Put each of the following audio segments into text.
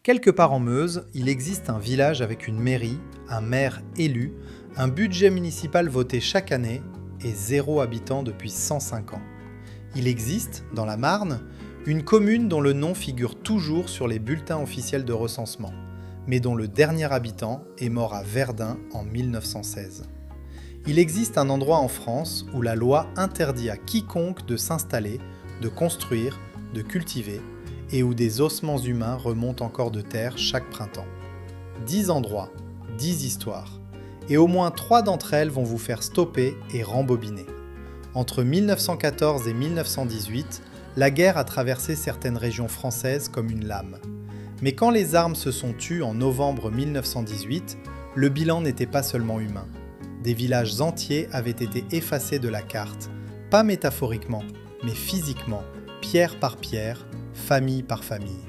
Quelque part en Meuse, il existe un village avec une mairie, un maire élu, un budget municipal voté chaque année et 0 habitant depuis 105 ans. Il existe, dans la Marne, une commune dont le nom figure toujours sur les bulletins officiels de recensement, mais dont le dernier habitant est mort à Verdun en 1916. Il existe un endroit en France où la loi interdit à quiconque de s'installer, de construire, de cultiver, et où des ossements humains remontent encore de terre chaque printemps. 10 endroits, 10 histoires, et au moins 3 d'entre elles vont vous faire stopper et rembobiner. Entre 1914 et 1918, la guerre a traversé certaines régions françaises comme une lame. Mais quand les armes se sont tues en novembre 1918, le bilan n'était pas seulement humain. Des villages entiers avaient été effacés de la carte, pas métaphoriquement, mais physiquement, pierre par pierre, famille par famille.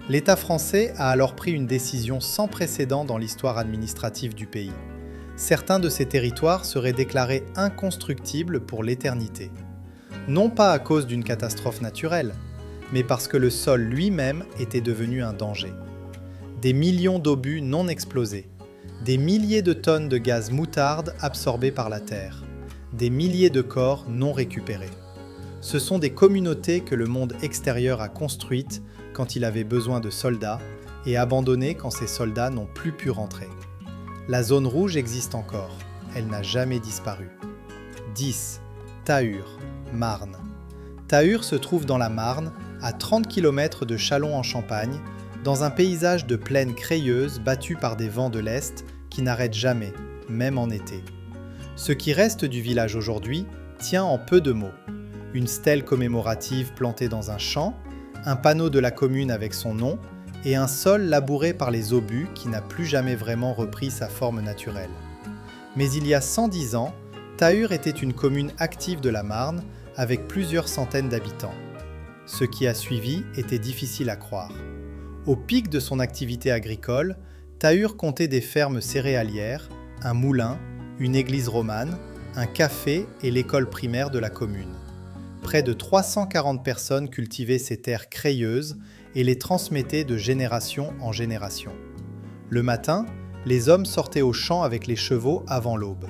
L'État français a alors pris une décision sans précédent dans l'histoire administrative du pays. Certains de ces territoires seraient déclarés inconstructibles pour l'éternité. Non pas à cause d'une catastrophe naturelle, mais parce que le sol lui-même était devenu un danger. Des millions d'obus non explosés, des milliers de tonnes de gaz moutarde absorbés par la terre, des milliers de corps non récupérés. Ce sont des communautés que le monde extérieur a construites quand il avait besoin de soldats et abandonnées quand ces soldats n'ont plus pu rentrer. La zone rouge existe encore, elle n'a jamais disparu. 10. Tahur, Marne. Tahur se trouve dans la Marne, à 30 km de Châlons-en-Champagne, dans un paysage de plaine crayeuse battue par des vents de l'Est qui n'arrêtent jamais, même en été. Ce qui reste du village aujourd'hui tient en peu de mots. Une stèle commémorative plantée dans un champ, un panneau de la commune avec son nom et un sol labouré par les obus qui n'a plus jamais vraiment repris sa forme naturelle. Mais il y a 110 ans, Tahur était une commune active de la Marne avec plusieurs centaines d'habitants. Ce qui a suivi était difficile à croire. Au pic de son activité agricole, Tahur comptait des fermes céréalières, un moulin, une église romane, un café et l'école primaire de la commune. Près de 340 personnes cultivaient ces terres crayeuses et les transmettaient de génération en génération. Le matin, les hommes sortaient aux champs avec les chevaux avant l'aube.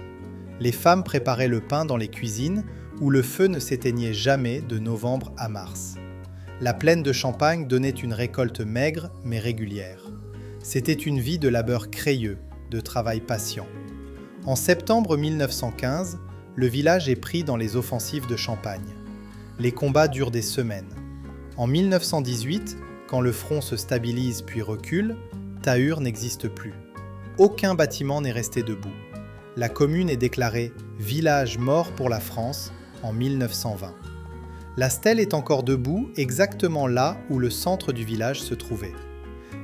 Les femmes préparaient le pain dans les cuisines où le feu ne s'éteignait jamais de novembre à mars. La plaine de Champagne donnait une récolte maigre mais régulière. C'était une vie de labeur crayeux, de travail patient. En septembre 1915, le village est pris dans les offensives de Champagne. Les combats durent des semaines. En 1918, quand le front se stabilise puis recule, Tahur n'existe plus. Aucun bâtiment n'est resté debout. La commune est déclarée « village mort pour la France » en 1920. La stèle est encore debout exactement là où le centre du village se trouvait.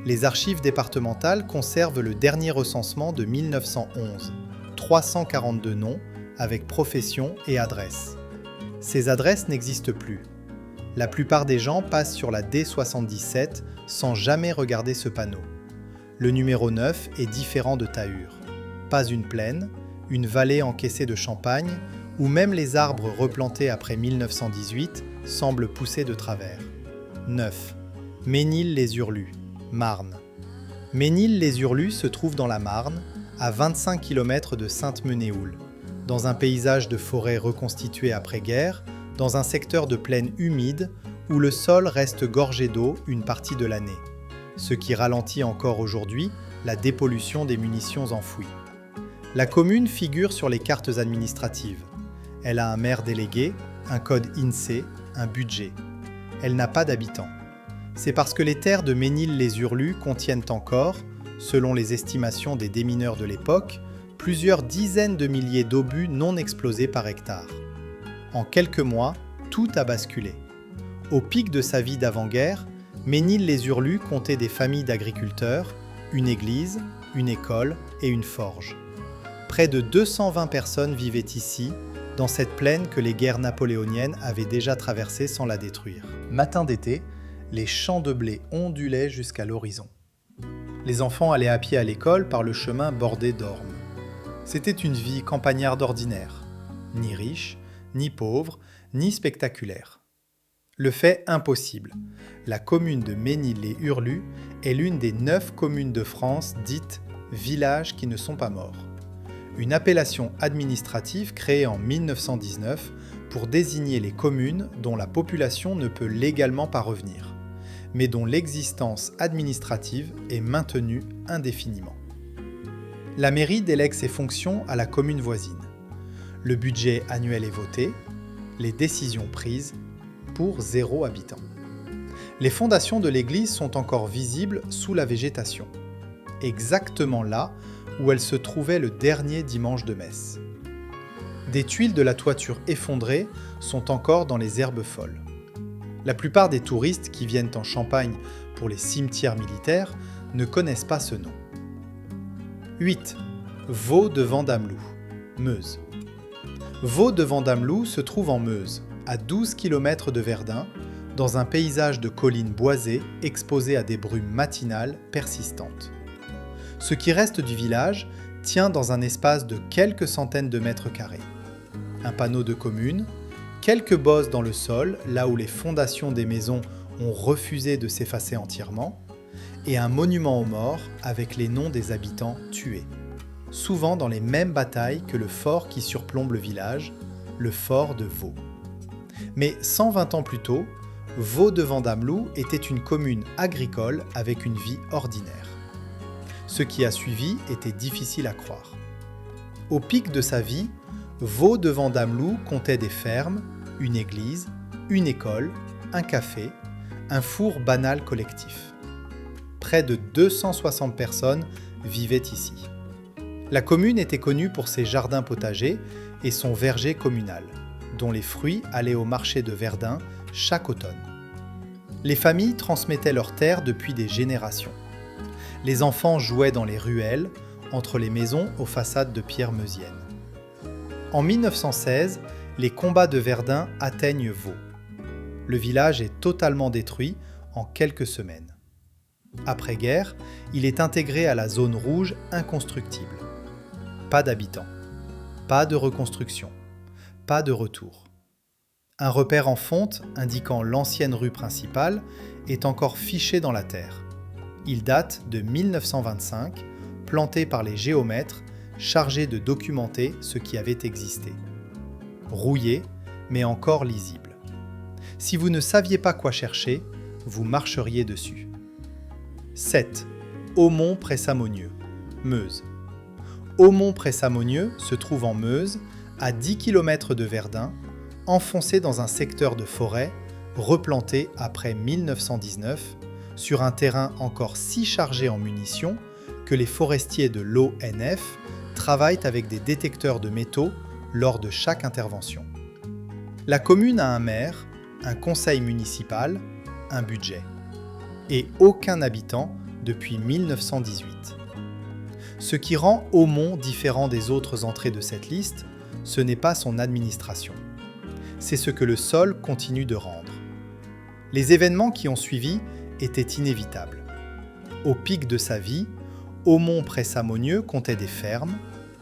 Les archives départementales conservent le dernier recensement de 1911, 342 noms avec profession et adresse. Ces adresses n'existent plus. La plupart des gens passent sur la D77 sans jamais regarder ce panneau. Le numéro 9 est différent de Tahur. Pas une plaine, une vallée encaissée de champagne, où même les arbres replantés après 1918 semblent pousser de travers. 9. Ménil-les-Hurlus, Marne. Ménil-les-Hurlus se trouve dans la Marne, à 25 km de Sainte-Menéhould, dans un paysage de forêt reconstitué après-guerre, dans un secteur de plaine humide où le sol reste gorgé d'eau une partie de l'année, ce qui ralentit encore aujourd'hui la dépollution des munitions enfouies. La commune figure sur les cartes administratives. Elle a un maire délégué, un code INSEE, un budget. Elle n'a pas d'habitants. C'est parce que les terres de Ménil-les-Hurlus contiennent encore, selon les estimations des démineurs de l'époque, plusieurs dizaines de milliers d'obus non explosés par hectare. En quelques mois, tout a basculé. Au pic de sa vie d'avant-guerre, Ménil-les-Hurlus comptait des familles d'agriculteurs, une église, une école et une forge. Près de 220 personnes vivaient ici, dans cette plaine que les guerres napoléoniennes avaient déjà traversée sans la détruire. Matin d'été, les champs de blé ondulaient jusqu'à l'horizon. Les enfants allaient à pied à l'école par le chemin bordé d'ormes. C'était une vie campagnarde ordinaire, ni riche, ni pauvre, ni spectaculaire. Le fait impossible. La commune de Ménil-les-Hurlus est l'une des 9 communes de France dites « villages qui ne sont pas morts ». Une appellation administrative créée en 1919 pour désigner les communes dont la population ne peut légalement pas revenir, mais dont l'existence administrative est maintenue indéfiniment. La mairie délègue ses fonctions à la commune voisine. Le budget annuel est voté, les décisions prises pour 0 habitant. Les fondations de l'église sont encore visibles sous la végétation, exactement là où elles se trouvaient le dernier dimanche de messe. Des tuiles de la toiture effondrées sont encore dans les herbes folles. La plupart des touristes qui viennent en Champagne pour les cimetières militaires ne connaissent pas ce nom. 8. Vaux-de-Vandameloux, Meuse. Vaux-de-Vandameloux se trouve en Meuse, à 12 km de Verdun, dans un paysage de collines boisées exposé à des brumes matinales persistantes. Ce qui reste du village tient dans un espace de quelques centaines de mètres carrés. Un panneau de commune, quelques bosses dans le sol, là où les fondations des maisons ont refusé de s'effacer entièrement, et un monument aux morts avec les noms des habitants tués, souvent dans les mêmes batailles que le fort qui surplombe le village, le fort de Vaux. Mais 120 ans plus tôt, Vaux-de-Vandameloux était une commune agricole avec une vie ordinaire. Ce qui a suivi était difficile à croire. Au pic de sa vie, Vaux-de-Vandameloux comptait des fermes, une église, une école, un café, un four banal collectif. Près de 260 personnes vivaient ici. La commune était connue pour ses jardins potagers et son verger communal, dont les fruits allaient au marché de Verdun chaque automne. Les familles transmettaient leurs terres depuis des générations. Les enfants jouaient dans les ruelles, entre les maisons aux façades de pierre meusienne. En 1916, les combats de Verdun atteignent Vaux. Le village est totalement détruit en quelques semaines. Après-guerre, il est intégré à la zone rouge inconstructible. Pas d'habitants, pas de reconstruction, pas de retour. Un repère en fonte indiquant l'ancienne rue principale est encore fiché dans la terre. Il date de 1925, planté par les géomètres chargés de documenter ce qui avait existé. Rouillé, mais encore lisible. Si vous ne saviez pas quoi chercher, vous marcheriez dessus. 7. Aumont-près-Samonieux, Meuse. Aumont-près-Samonieux se trouve en Meuse, à 10 km de Verdun, enfoncé dans un secteur de forêt, replanté après 1919, sur un terrain encore si chargé en munitions que les forestiers de l'ONF travaillent avec des détecteurs de métaux lors de chaque intervention. La commune a un maire, un conseil municipal, un budget. Et aucun habitant depuis 1918. Ce qui rend Aumont différent des autres entrées de cette liste, ce n'est pas son administration. C'est ce que le sol continue de rendre. Les événements qui ont suivi étaient inévitables. Au pic de sa vie, Aumont-près-Samonieux comptait des fermes,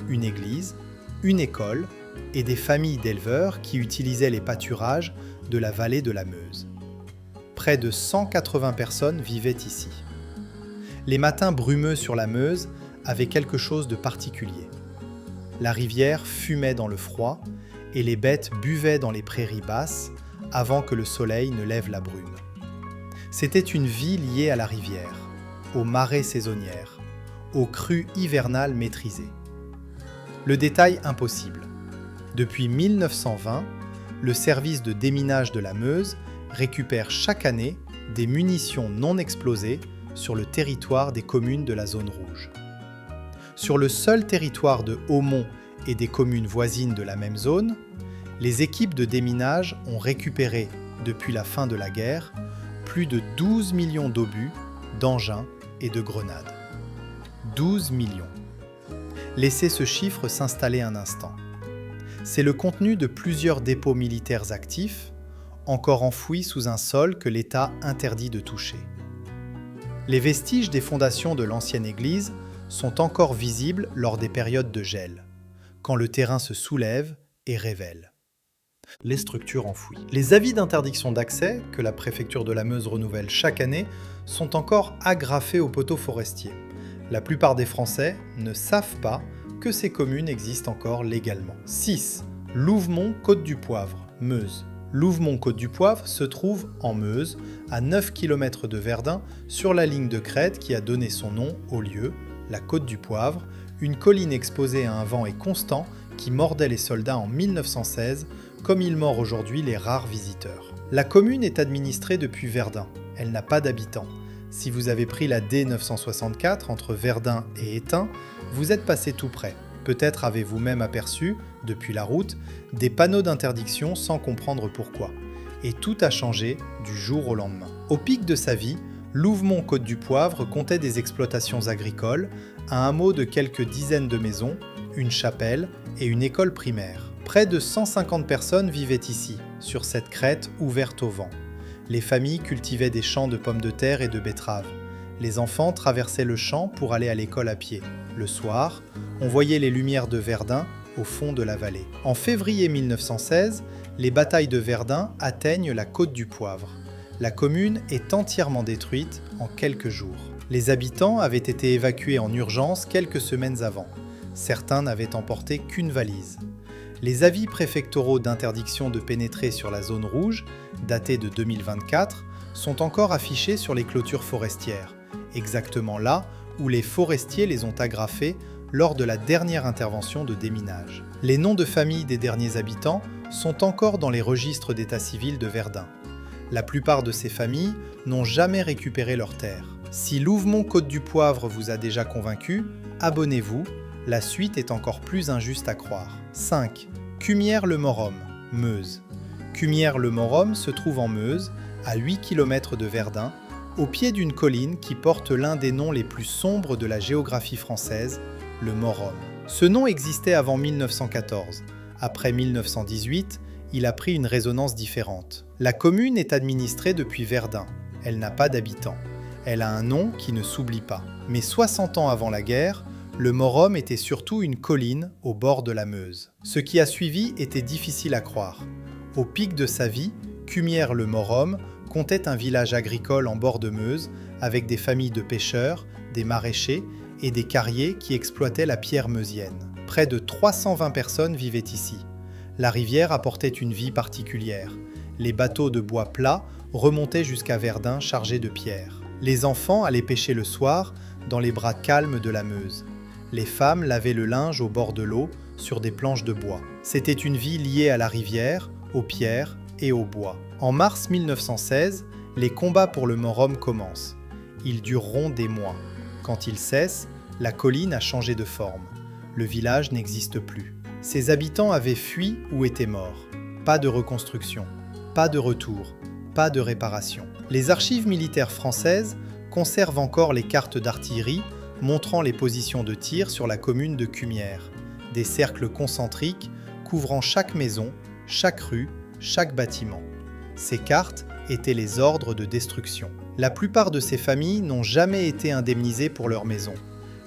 une église, une école et des familles d'éleveurs qui utilisaient les pâturages de la vallée de la Meuse. Près de 180 personnes vivaient ici. Les matins brumeux sur la Meuse avaient quelque chose de particulier. La rivière fumait dans le froid et les bêtes buvaient dans les prairies basses avant que le soleil ne lève la brume. C'était une vie liée à la rivière, aux marées saisonnières, aux crues hivernales maîtrisées. Le détail impossible. Depuis 1920, le service de déminage de la Meuse récupère chaque année des munitions non explosées sur le territoire des communes de la zone rouge. Sur le seul territoire de Aumont et des communes voisines de la même zone, les équipes de déminage ont récupéré, depuis la fin de la guerre, plus de 12 millions d'obus, d'engins et de grenades. 12 millions. Laissez ce chiffre s'installer un instant. C'est le contenu de plusieurs dépôts militaires actifs, encore enfouis sous un sol que l'État interdit de toucher. Les vestiges des fondations de l'ancienne église sont encore visibles lors des périodes de gel, quand le terrain se soulève et révèle. les structures enfouies. Les avis d'interdiction d'accès, que la préfecture de la Meuse renouvelle chaque année, sont encore agrafés aux poteaux forestiers. La plupart des Français ne savent pas que ces communes existent encore légalement. 6. Louvemont-Côte-du-Poivre, Meuse. Louvemont-Côte-du-Poivre se trouve en Meuse, à 9 km de Verdun, sur la ligne de crête qui a donné son nom au lieu, la Côte-du-Poivre, une colline exposée à un vent et constant qui mordait les soldats en 1916, comme il mord aujourd'hui les rares visiteurs. La commune est administrée depuis Verdun. Elle n'a pas d'habitants. Si vous avez pris la D964 entre Verdun et Étain, vous êtes passé tout près. Peut-être avez-vous même aperçu, depuis la route, des panneaux d'interdiction sans comprendre pourquoi. Et tout a changé du jour au lendemain. Au pic de sa vie, Louvemont-Côte-du-Poivre comptait des exploitations agricoles, un hameau de quelques dizaines de maisons, une chapelle et une école primaire. Près de 150 personnes vivaient ici, sur cette crête ouverte au vent. Les familles cultivaient des champs de pommes de terre et de betteraves. Les enfants traversaient le champ pour aller à l'école à pied. Le soir, on voyait les lumières de Verdun au fond de la vallée. En février 1916, les batailles de Verdun atteignent la Côte-du-Poivre. La commune est entièrement détruite en quelques jours. Les habitants avaient été évacués en urgence quelques semaines avant. Certains n'avaient emporté qu'une valise. Les avis préfectoraux d'interdiction de pénétrer sur la zone rouge, datés de 2024, sont encore affichés sur les clôtures forestières, exactement là où les forestiers les ont agrafés lors de la dernière intervention de déminage. Les noms de famille des derniers habitants sont encore dans les registres d'état civil de Verdun. La plupart de ces familles n'ont jamais récupéré leurs terres. Si Louvemont-Côte-du-Poivre vous a déjà convaincu, abonnez-vous, la suite est encore plus injuste à croire. 5. Cumières-le-Morhomme, Meuse. Cumières-le-Morhomme se trouve en Meuse, à 8 km de Verdun, au pied d'une colline qui porte l'un des noms les plus sombres de la géographie française, le Morhomme. Ce nom existait avant 1914. Après 1918, il a pris une résonance différente. La commune est administrée depuis Verdun. Elle n'a pas d'habitants. Elle a un nom qui ne s'oublie pas. Mais 60 ans avant la guerre, le Morhomme était surtout une colline au bord de la Meuse. Ce qui a suivi était difficile à croire. Au pic de sa vie, Cumières-le-Morhomme comptait un village agricole en bord de Meuse avec des familles de pêcheurs, des maraîchers et des carriers qui exploitaient la pierre meusienne. Près de 320 personnes vivaient ici. La rivière apportait une vie particulière. Les bateaux de bois plats remontaient jusqu'à Verdun chargés de pierres. Les enfants allaient pêcher le soir dans les bras calmes de la Meuse. Les femmes lavaient le linge au bord de l'eau sur des planches de bois. C'était une vie liée à la rivière, aux pierres et au bois. En mars 1916, les combats pour le Morhomme commencent. Ils dureront des mois. Quand ils cessent, la colline a changé de forme. Le village n'existe plus. Ses habitants avaient fui ou étaient morts. Pas de reconstruction, pas de retour, pas de réparation. Les archives militaires françaises conservent encore les cartes d'artillerie montrant les positions de tir sur la commune de Cumières, des cercles concentriques couvrant chaque maison, chaque rue, chaque bâtiment. Ces cartes étaient les ordres de destruction. La plupart de ces familles n'ont jamais été indemnisées pour leur maison.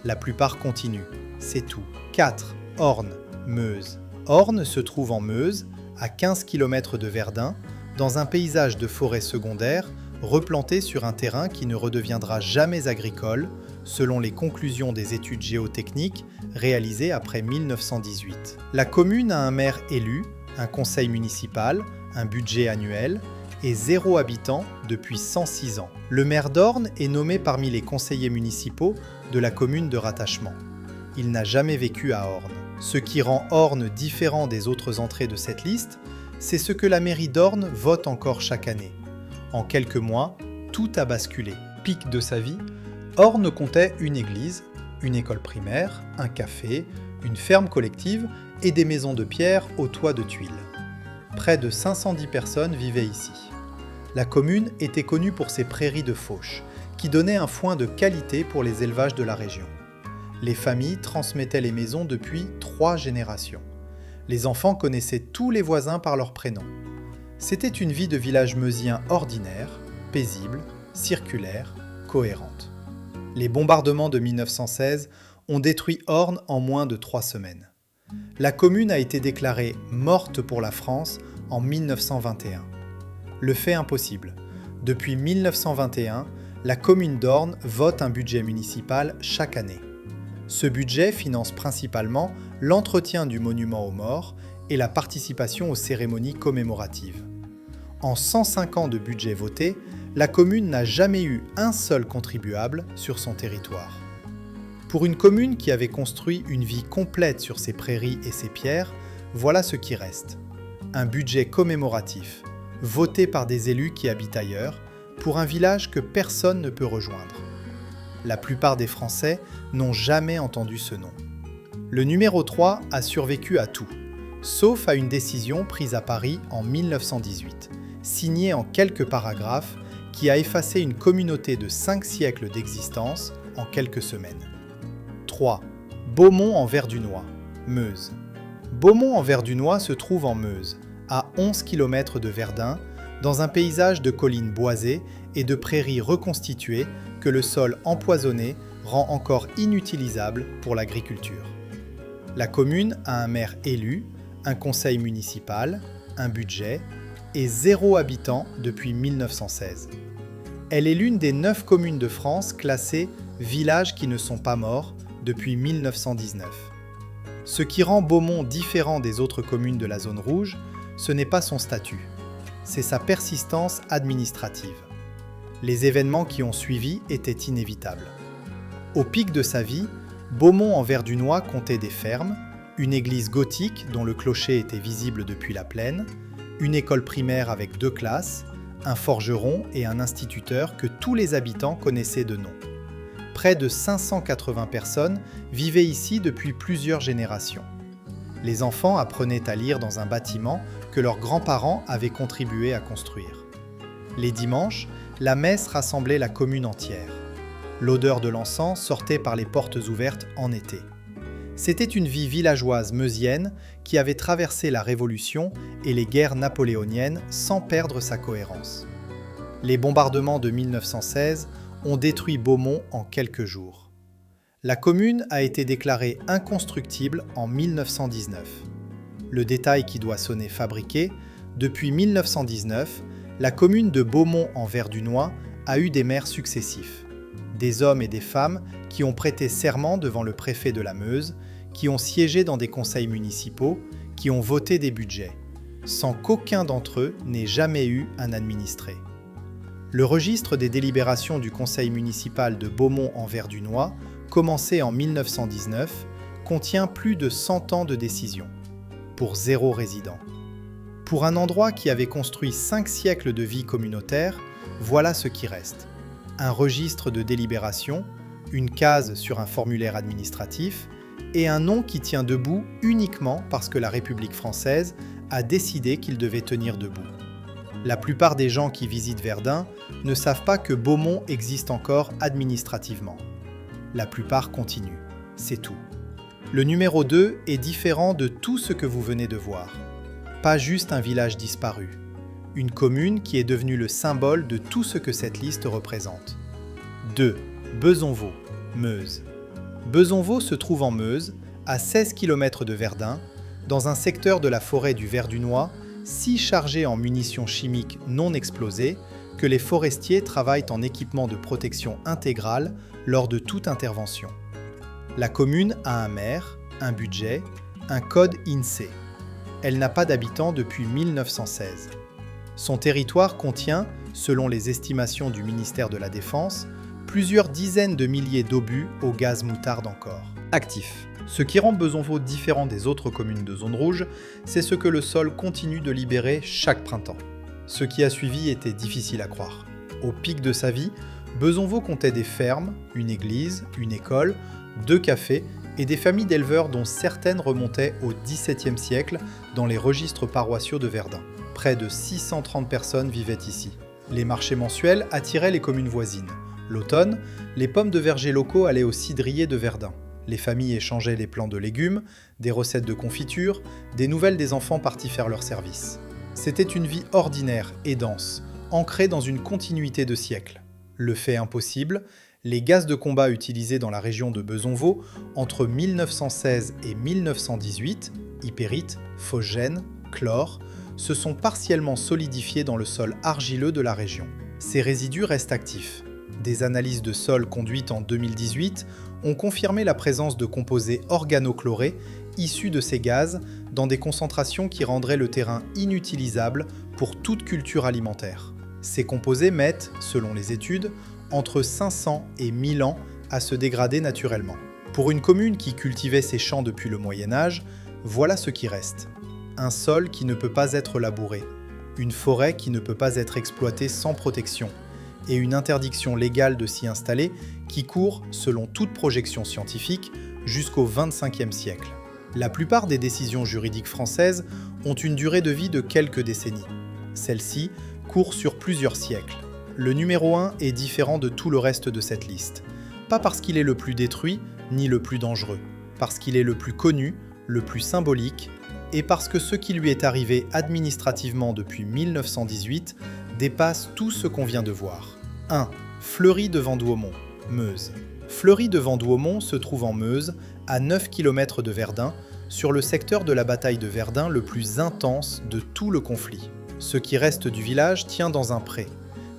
La plupart continuent. C'est tout. 4. Orne, Meuse. Orne se trouve en Meuse, à 15 km de Verdun, dans un paysage de forêt secondaire replanté sur un terrain qui ne redeviendra jamais agricole, selon les conclusions des études géotechniques réalisées après 1918. La commune a un maire élu, un conseil municipal, un budget annuel et 0 habitant depuis 106 ans. Le maire d'Orne est nommé parmi les conseillers municipaux de la commune de rattachement. Il n'a jamais vécu à Orne. Ce qui rend Orne différent des autres entrées de cette liste, c'est ce que la mairie d'Orne vote encore chaque année. En quelques mois, tout a basculé. Pic de sa vie, Orne comptait une église, une école primaire, un café, une ferme collective et des maisons de pierre aux toits de tuiles. Près de 510 personnes vivaient ici. La commune était connue pour ses prairies de fauche, qui donnaient un foin de qualité pour les élevages de la région. Les familles transmettaient les maisons depuis 3 générations. Les enfants connaissaient tous les voisins par leur prénom. C'était une vie de village meusien ordinaire, paisible, circulaire, cohérente. Les bombardements de 1916 ont détruit Orne en moins de 3 semaines. La commune a été déclarée morte pour la France en 1921. Le fait impossible. Depuis 1921, la commune d'Orne vote un budget municipal chaque année. Ce budget finance principalement l'entretien du monument aux morts et la participation aux cérémonies commémoratives. En 105 ans de budget voté, la commune n'a jamais eu un seul contribuable sur son territoire. Pour une commune qui avait construit une vie complète sur ses prairies et ses pierres, voilà ce qui reste. Un budget commémoratif, voté par des élus qui habitent ailleurs, pour un village que personne ne peut rejoindre. La plupart des Français n'ont jamais entendu ce nom. Le numéro 3 a survécu à tout, sauf à une décision prise à Paris en 1918, signée en quelques paragraphes, qui a effacé une communauté de 5 siècles d'existence en quelques semaines. 3. Beaumont-en-Verdunois, Meuse. Beaumont-en-Verdunois se trouve en Meuse, à 11 km de Verdun, dans un paysage de collines boisées et de prairies reconstituées que le sol empoisonné rend encore inutilisable pour l'agriculture. La commune a un maire élu, un conseil municipal, un budget et 0 habitant depuis 1916. Elle est l'une des 9 communes de France classées « villages qui ne sont pas morts » depuis 1919. Ce qui rend Beaumont différent des autres communes de la zone rouge, ce n'est pas son statut, c'est sa persistance administrative. Les événements qui ont suivi étaient inévitables. Au pic de sa vie, Beaumont-en-Verdunois comptait des fermes, une église gothique dont le clocher était visible depuis la plaine, une école primaire avec 2 classes, un forgeron et un instituteur que tous les habitants connaissaient de nom. Près de 580 personnes vivaient ici depuis plusieurs générations. Les enfants apprenaient à lire dans un bâtiment que leurs grands-parents avaient contribué à construire. Les dimanches, la messe rassemblait la commune entière. L'odeur de l'encens sortait par les portes ouvertes en été. C'était une vie villageoise meusienne qui avait traversé la Révolution et les guerres napoléoniennes sans perdre sa cohérence. Les bombardements de 1916 ont détruit Beaumont en quelques jours. La commune a été déclarée inconstructible en 1919. Le détail qui doit sonner fabriqué, depuis 1919, la commune de Beaumont-en-Verdunois a eu des maires successifs. Des hommes et des femmes qui ont prêté serment devant le préfet de la Meuse, qui ont siégé dans des conseils municipaux, qui ont voté des budgets, sans qu'aucun d'entre eux n'ait jamais eu un administré. Le registre des délibérations du conseil municipal de Beaumont-en-Verdunois, commencé en 1919, contient plus de 100 ans de décisions, pour 0 résident. Pour un endroit qui avait construit 5 siècles de vie communautaire, voilà ce qui reste. Un registre de délibération, une case sur un formulaire administratif, et un nom qui tient debout uniquement parce que la République française a décidé qu'il devait tenir debout. La plupart des gens qui visitent Verdun ne savent pas que Beaumont existe encore administrativement. La plupart continuent, c'est tout. Le numéro 2 est différent de tout ce que vous venez de voir. Pas juste un village disparu, une commune qui est devenue le symbole de tout ce que cette liste représente. 2. Bezonvaux, Meuse. Bezonvaux se trouve en Meuse, à 16 km de Verdun, dans un secteur de la forêt du Verdunois si chargé en munitions chimiques non explosées que les forestiers travaillent en équipement de protection intégrale lors de toute intervention. La commune a un maire, un budget, un code INSEE. Elle n'a pas d'habitants depuis 1916. Son territoire contient, selon les estimations du ministère de la Défense, plusieurs dizaines de milliers d'obus au gaz moutarde encore. Actifs. Ce qui rend Bezonvaux différent des autres communes de zone rouge, c'est ce que le sol continue de libérer chaque printemps. Ce qui a suivi était difficile à croire. Au pic de sa vie, Bezonvaux comptait des fermes, une église, une école, 2 cafés et des familles d'éleveurs dont certaines remontaient au XVIIe siècle dans les registres paroissiaux de Verdun. Près de 630 personnes vivaient ici. Les marchés mensuels attiraient les communes voisines. L'automne, les pommes de verger locaux allaient au cidrier de Verdun. Les familles échangeaient les plants de légumes, des recettes de confiture, des nouvelles des enfants partis faire leur service. C'était une vie ordinaire et dense, ancrée dans une continuité de siècles. Le fait impossible, les gaz de combat utilisés dans la région de Bezonvaux entre 1916 et 1918, hypérite, phosgène, chlore, se sont partiellement solidifiés dans le sol argileux de la région. Ces résidus restent actifs. Des analyses de sol conduites en 2018 ont confirmé la présence de composés organochlorés issus de ces gaz dans des concentrations qui rendraient le terrain inutilisable pour toute culture alimentaire. Ces composés mettent, selon les études, entre 500 et 1000 ans à se dégrader naturellement. Pour une commune qui cultivait ses champs depuis le Moyen Âge, voilà ce qui reste. Un sol qui ne peut pas être labouré, une forêt qui ne peut pas être exploitée sans protection, et une interdiction légale de s'y installer qui court, selon toute projection scientifique, jusqu'au XXVe siècle. La plupart des décisions juridiques françaises ont une durée de vie de quelques décennies. Celle-ci court sur plusieurs siècles. Le numéro 1 est différent de tout le reste de cette liste. Pas parce qu'il est le plus détruit, ni le plus dangereux, parce qu'il est le plus connu, le plus symbolique, et parce que ce qui lui est arrivé administrativement depuis 1918 dépasse tout ce qu'on vient de voir. 1. Fleury de Vendouaumont, Meuse. Fleury de Vendouaumont se trouve en Meuse, à 9 km de Verdun, sur le secteur de la bataille de Verdun le plus intense de tout le conflit. Ce qui reste du village tient dans un pré.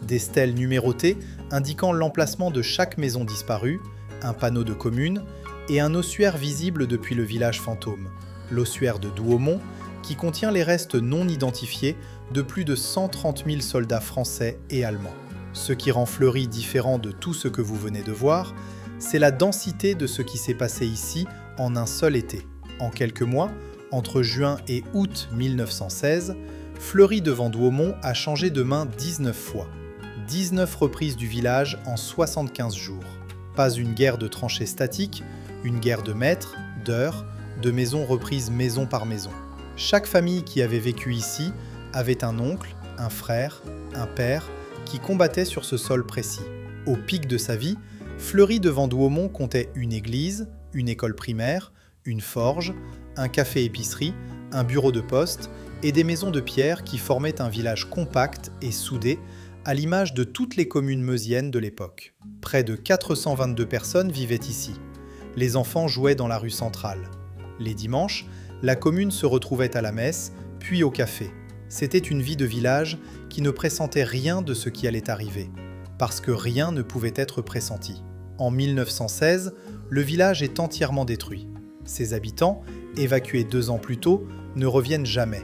Des stèles numérotées indiquant l'emplacement de chaque maison disparue, un panneau de commune et un ossuaire visible depuis le village fantôme, l'ossuaire de Douaumont, qui contient les restes non identifiés de plus de 130 000 soldats français et allemands. Ce qui rend Fleury différent de tout ce que vous venez de voir, c'est la densité de ce qui s'est passé ici en un seul été. En quelques mois, entre juin et août 1916, Fleury de Vendouaumont a changé de main 19 fois. 19 reprises du village en 75 jours. Pas une guerre de tranchées statiques, une guerre de mètres, d'heures, de maisons reprises maison par maison. Chaque famille qui avait vécu ici avait un oncle, un frère, un père qui combattait sur ce sol précis. Au pic de sa vie, Fleury de Vendouaumont comptait une église, une école primaire, une forge, un café-épicerie, un bureau de poste et des maisons de pierre qui formaient un village compact et soudé, à l'image de toutes les communes meusiennes de l'époque. Près de 422 personnes vivaient ici. Les enfants jouaient dans la rue centrale. Les dimanches, la commune se retrouvait à la messe, puis au café. C'était une vie de village qui ne pressentait rien de ce qui allait arriver, parce que rien ne pouvait être pressenti. En 1916, le village est entièrement détruit. Ses habitants, évacués 2 ans plus tôt, ne reviennent jamais.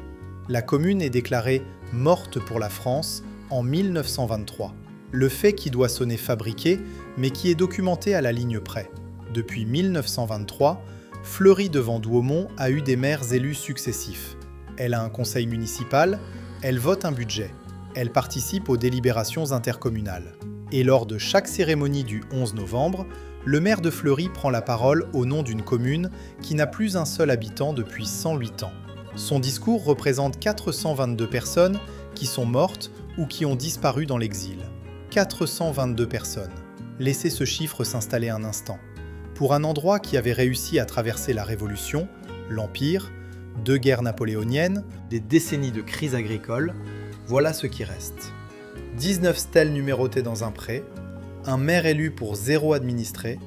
La commune est déclarée morte pour la France en 1923. Le fait qui doit sonner fabriqué, mais qui est documenté à la ligne près. Depuis 1923, Fleury de Vendouaumont a eu des maires élus successifs. Elle a un conseil municipal, elle vote un budget, elle participe aux délibérations intercommunales. Et lors de chaque cérémonie du 11 novembre, le maire de Fleury prend la parole au nom d'une commune qui n'a plus un seul habitant depuis 108 ans. Son discours représente 422 personnes qui sont mortes ou qui ont disparu dans l'exil. 422 personnes. Laissez ce chiffre s'installer un instant. Pour un endroit qui avait réussi à traverser la Révolution, l'Empire, 2 guerres napoléoniennes, des décennies de crise agricole, voilà ce qui reste. 19 stèles numérotées dans un pré, un maire élu pour 0 administré,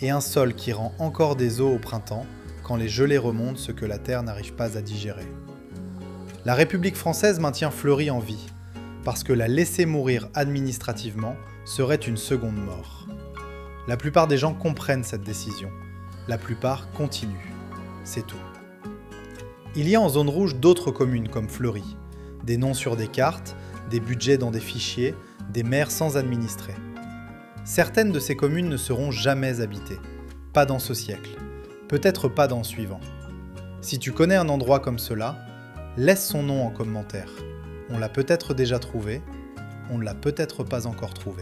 et un sol qui rend encore des eaux au printemps, quand les gelées remontent ce que la terre n'arrive pas à digérer. La République française maintient Fleury en vie, parce que la laisser mourir administrativement serait une seconde mort. La plupart des gens comprennent cette décision. La plupart continuent. C'est tout. Il y a en zone rouge d'autres communes comme Fleury. Des noms sur des cartes, des budgets dans des fichiers, des maires sans administrer. Certaines de ces communes ne seront jamais habitées. Pas dans ce siècle. Peut-être pas dans le suivant. Si tu connais un endroit comme cela, laisse son nom en commentaire. On l'a peut-être déjà trouvé, on ne l'a peut-être pas encore trouvé.